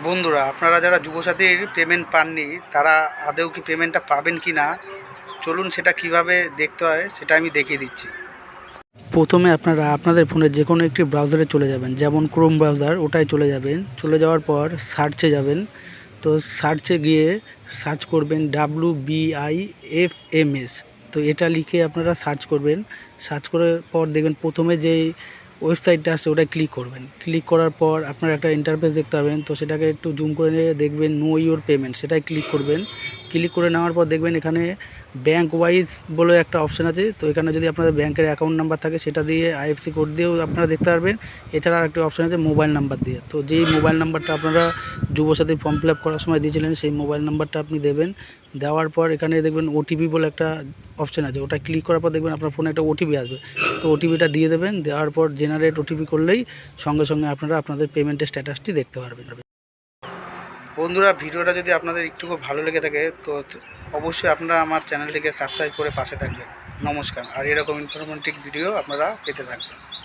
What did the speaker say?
বন্ধুরা, আপনারা যারা যুবসাথীর পেমেন্ট পাননি তারা আদৌ কি পেমেন্টটা পাবেন কি না, চলুন সেটা কিভাবে দেখতে হয় সেটা আমি দেখিয়ে দিচ্ছি। প্রথমে আপনারা আপনাদের ফোনের যে কোনো একটি ব্রাউজারে চলে যাবেন, যেমন ক্রোম ব্রাউজার, ওটায় চলে যাবেন। চলে যাওয়ার পর সার্চে যাবেন। তো সার্চে গিয়ে সার্চ করবেন WBIFMS। তো এটা লিখে আপনারা সার্চ করবেন। সার্চ করার পর দেখবেন প্রথমে যেই ওয়েবসাইটটা আসছে ওটায় ক্লিক করবেন। ক্লিক করার পর আপনারা একটা ইন্টারফেস দেখতে পাবেন। তো সেটাকে একটু জুম করে নিয়ে দেখবেন নো ইওর পেমেন্ট, সেটাই ক্লিক করবেন। ক্লিক করে নেওয়ার পর দেখবেন এখানে ব্যাঙ্ক ওয়াইজ বলে একটা অপশান আছে। তো এখানে যদি আপনাদের ব্যাংকের অ্যাকাউন্ট নাম্বার থাকে সেটা দিয়ে আইএফসি কোড দিয়েও আপনারা দেখতে পারবেন। এছাড়া আরেকটি অপশান আছে মোবাইল নাম্বার দিয়ে। তো যেই মোবাইল নাম্বারটা আপনারা যুবসাথী ফর্ম ফিল আপ করার সময় দিয়েছিলেন সেই মোবাইল নাম্বারটা আপনি দেবেন। দেওয়ার পর এখানে দেখবেন ওটিপি বলে একটা অপশান আছে, ওটা ক্লিক করার পর দেখবেন আপনার ফোনে একটা ওটিপি আসবে। তো ওটিপিটা দিয়ে দেবেন। দেওয়ার পর জেনারেট ওটিপি করলেই সঙ্গে সঙ্গে আপনারা আপনাদের পেমেন্টের স্ট্যাটাসটি দেখতে পারবেন। বন্ধুরা, ভিডিওটা যদি আপনাদের একটুকু ভালো লেগে থাকে তো অবশ্যই আপনারা আমার চ্যানেলটিকে সাবস্ক্রাইব করে পাশে থাকবেন। নমস্কার। আর এরকম ইনফরমেটিভ ভিডিও আপনারা পেতে থাকবেন।